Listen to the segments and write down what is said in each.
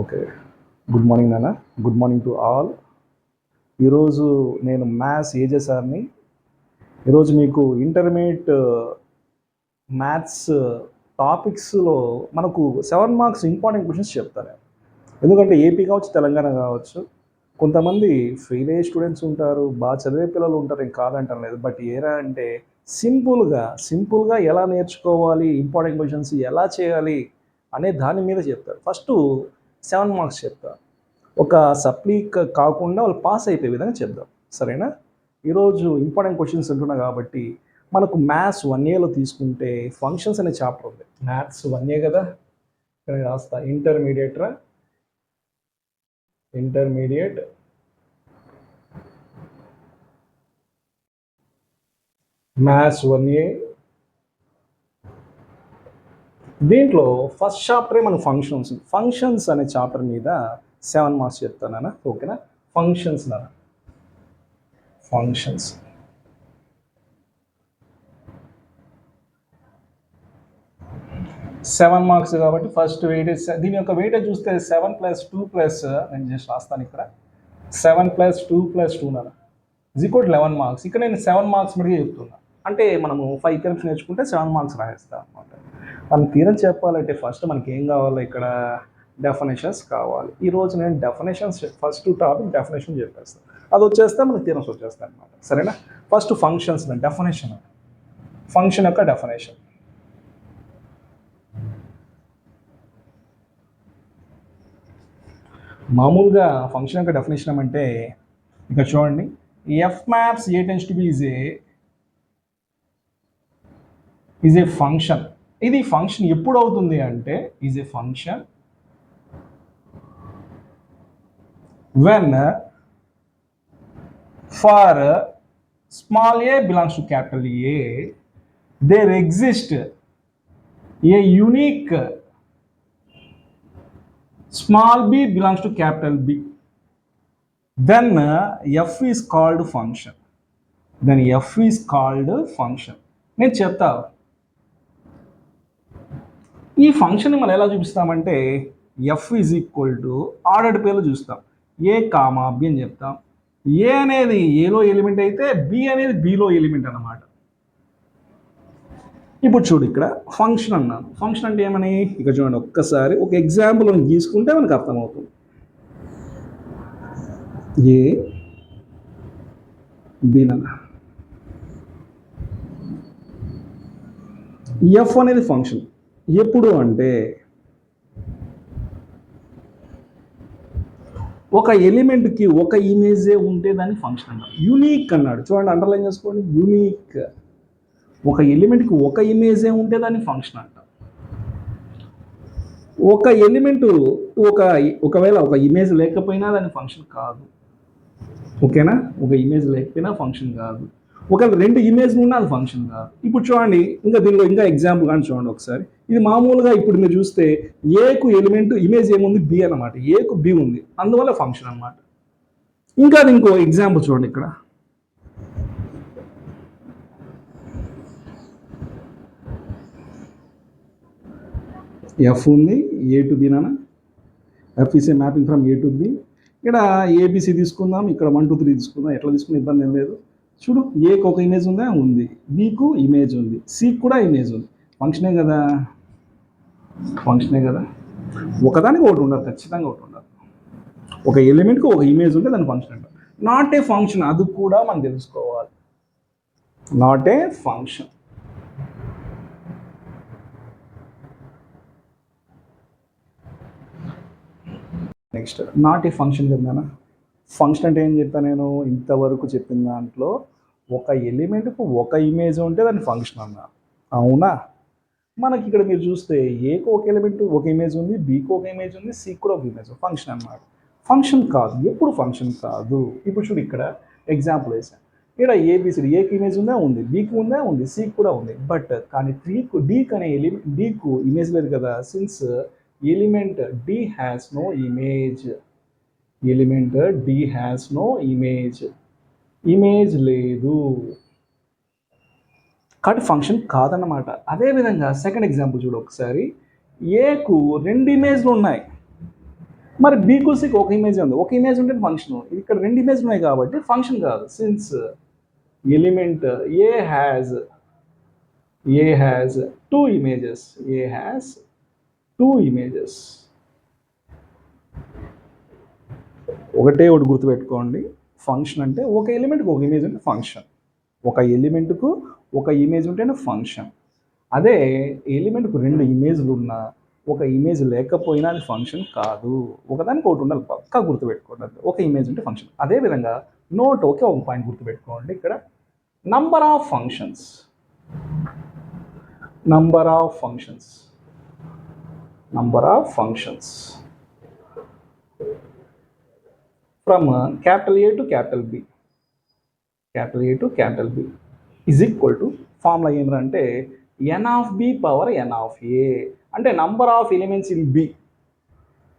Okay. Good morning నాన్న. Good morning to all. ఈరోజు నేను మ్యాథ్స్ ఏజే సార్ని. ఈరోజు మీకు ఇంటర్మీడియట్ మ్యాథ్స్ టాపిక్స్లో మనకు 7 మార్క్స్ ఇంపార్టెంట్ క్వశ్చన్స్ చెప్తాను. ఎందుకంటే ఏపీ కావచ్చు, తెలంగాణ కావచ్చు, కొంతమంది ఫెయిల్ అయ్యే స్టూడెంట్స్ ఉంటారు, బాగా చదివే పిల్లలు ఉంటారు, ఏం కాదంటాం లేదు. బట్ ఏరా అంటే సింపుల్గా ఎలా నేర్చుకోవాలి, ఇంపార్టెంట్ క్వశ్చన్స్ ఎలా చేయాలి అనే దాని మీద చెప్తారు. ఫస్ట్ 7 మార్క్స్ చెప్తారు. ఒక సప్లీ కాకుండా వాళ్ళు పాస్ అయిపోయే విధంగా చెప్దాం, సరేనా? ఈరోజు ఇంపార్టెంట్ క్వశ్చన్స్ ఉంటున్నా కాబట్టి మనకు మ్యాథ్స్ 1ఏలో తీసుకుంటే ఫంక్షన్స్ అనే చాప్టర్ ఉంది. మ్యాథ్స్ 1ఏ కదా, ఇక్కడ రాస్తా ఇంటర్మీడియట్ మ్యాథ్స్ 1ఏ. దీంట్లో ఫస్ట్ చాప్టరే మన ఫంక్షన్స్ అనే చాప్టర్ మీద 7 మార్క్స్ చెప్తానా, ఓకేనా? ఫంక్షన్స్ 7 మార్క్స్ కాబట్టి ఫస్ట్ వెయిటేజ్, దీని యొక్క వెయిటేజ్ చూస్తే 7 + 2 నేను జస్ట్ రాస్తాను ఇక్కడ 7 + 2 + 2 = 11 మార్క్స్. ఇక్కడ నేను 7 మార్క్స్ మటుకు చెప్తున్నా. అంటే మనము 5 టైమ్స్ నేర్చుకుంటే 7 మార్క్స్ రాస్తాం అనమాట. మనం తీరం చెప్పాలంటే ఫస్ట్ మనకి ఏం కావాలి, ఇక్కడ డెఫినేషన్స్ కావాలి. ఈరోజు నేను డెఫినేషన్స్ ఫస్ట్ టాపిక్ డెఫినేషన్ చెప్పేస్తాను. అది వచ్చేస్తే మనకి థీరమ్స్ వచ్చేస్తాయి అనమాట, సరేనా? ఫస్ట్ ఫంక్షన్స్ డెఫినేషన్, ఫంక్షన్ యొక్క డెఫినేషన్. మామూలుగా ఫంక్షన్ యొక్క డెఫినేషన్ అంటే ఇక్కడ చూడండి, F maps A tends to B is a function. ఇది ఫంక్షన్ ఎప్పుడు అవుతుంది అంటే is a function when for small A belongs to capital A there exist a unique small b belongs to capital B, then f is called function. నేను చెప్తా, ఈ function మనం ఎలా చూపిస్తామంటే f is equal to ordered పేర్లు చూస్తాం, ఏ comma B అని చెప్తాం. ఏ అనేది ఏలో ఎలిమెంట్ అయితే బి అనేది బిలో ఎలిమెంట్ అన్నమాట. ఇప్పుడు చూడు, ఇక్కడ ఫంక్షన్ అన్నాను. ఫంక్షన్ అంటే ఏమని ఇక్కడ చూడండి, ఒక్కసారి ఒక ఎగ్జాంపుల్ తీసుకుంటే మనకు అర్థమవుతుంది. ఏ బీనన్నా, ఎఫ్ అనేది ఫంక్షన్ ఎప్పుడు అంటే ఒక ఎలిమెంట్కి ఒక ఇమేజే ఉంటే దాన్ని ఫంక్షన్ అన్నాడు. యూనిక్ అన్నాడు, చూడండి అండర్లైన్ చేసుకోండి, యూనిక్. ఒక ఎలిమెంట్కి ఒక ఇమేజే ఉంటే దాన్ని ఫంక్షన్ అంటాం. ఒక ఎలిమెంట్ ఒకవేళ ఒక ఇమేజ్ లేకపోయినా దాని ఫంక్షన్ కాదు, ఓకేనా? ఒక ఇమేజ్ లేకపోయినా ఫంక్షన్ కాదు. ఒకవేళ 2 ఇమేజ్లు ఉన్నా అది ఫంక్షన్ కాదు. ఇప్పుడు చూడండి, దీనిలో ఇంకా ఎగ్జాంపుల్ కానీ చూడండి ఒకసారి. ఇది మామూలుగా ఇప్పుడు మీరు చూస్తే ఏకు ఎలిమెంట్ ఇమేజ్ ఏముంది, బి అన్నమాట. ఏకు బి ఉంది, అందువల్ల ఫంక్షన్ అన్నమాట. ఇంకా ఇంకో ఎగ్జాంపుల్ చూడండి, ఇక్కడ ఎఫ్ ఉంది, ఏ టు బి నానా. F is a mapping from A to be. ఇక్కడ ఏబిసి తీసుకుందాం, ఇక్కడ 1 2 3 తీసుకుందాం, ఎట్లా తీసుకునే ఇబ్బంది ఏం లేదు. చూడు, ఏకు ఒక ఇమేజ్ ఉందా, ఉంది. బికు ఇమేజ్ ఉంది, సికి కూడా ఇమేజ్ ఉంది. ఫంక్షనే కదా. ఒకదానికి ఒకటి ఉండదు, ఖచ్చితంగా ఒకటి ఉండదు. ఒక ఎలిమెంట్కి ఒక ఇమేజ్ ఉంటే దాని ఫంక్షన్ అంటారు. నాట్ ఏ ఫంక్షన్, అది కూడా మనం తెలుసుకోవాలి. Not a function. Next not a function చెప్తానా. ఫంక్షన్ అంటే ఏం చెప్పాను నేను ఇంతవరకు చెప్పిన దాంట్లో, ఒక ఎలిమెంట్కు ఒక ఇమేజ్ ఉంటే దాన్ని ఫంక్షన్ అన్నా, అవునా? మనకి ఇక్కడ మీరు చూస్తే ఏకు ఒక ఎలిమెంట్ ఒక ఇమేజ్ ఉంది, బికు ఒక ఇమేజ్ ఉంది, సికి కూడా ఒక ఇమేజ్, ఫంక్షన్ అన్నమాట. ఫంక్షన్ కాదు, ఎప్పుడు ఫంక్షన్ కాదు. ఇప్పుడు చూడు, ఇక్కడ ఎగ్జాంపుల్ వేసాను. ఇక్కడ ఏబిసిడి, ఏకి ఇమేజ్ ఉందా, ఉంది. బికి ఉందా, ఉంది. సికి కూడా ఉంది. బట్ కానీ డీకి అనే ఎలిమెంట్, డీకు ఇమేజ్ లేదు కదా. Since element D has no image, image లేదు కాబట్టి ఫంక్షన్ కాదన్నమాట. అదేవిధంగా సెకండ్ ఎగ్జాంపుల్ చూడు ఒకసారి. ఏకు 2 ఇమేజ్లు ఉన్నాయి, మరి బీకు సికి ఒక ఇమేజ్ ఉంది, ఒక ఇమేజ్ ఉంటే ఫంక్షన్. ఇక్కడ రెండు ఇమేజ్ ఉన్నాయి కాబట్టి ఫంక్షన్ కాదు. Since element A has two images, A has two images. ఒకటే ఒకటి గుర్తుపెట్టుకోండి, ఫంక్షన్ అంటే ఒక ఎలిమెంట్కి ఒక ఇమేజ్ ఉంటే ఫంక్షన్, ఒక ఎలిమెంట్కు ఒక ఇమేజ్ ఉంటేనే ఫంక్షన్. అదే ఎలిమెంట్కు రెండు ఇమేజ్లు ఉన్నా ఒక ఇమేజ్ లేకపోయినా అది ఫంక్షన్ కాదు. ఒకదానికి ఒకటి ఉండాలి, పక్కా గుర్తుపెట్టుకోండి. అది ఒక ఇమేజ్ ఉంటే ఫంక్షన్. అదేవిధంగా నోట్ ఒకే ఒక పాయింట్ గుర్తుపెట్టుకోండి, ఇక్కడ number of functions, number of functions, number of functions from capital A to capital B, capital A to capital B is equal to formula ఏమిటంటే n of B power n of A, అంటే number of elements in B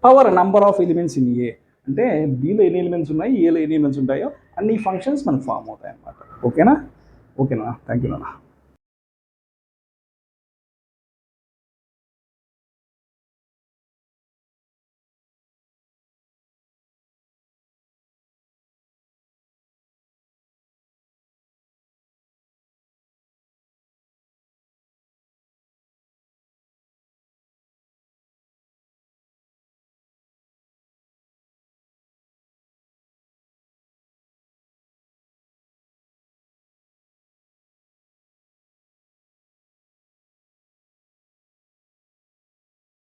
power number of elements in A. అంటే బిలో ఎన్ని elements ఉన్నాయి, ఏలో ఎన్ని elements ఉంటాయో అన్ని ఫంక్షన్స్ మనకు ఫామ్ అవుతాయి అన్నమాట. ఓకేనా? థ్యాంక్ యూ నాన్న.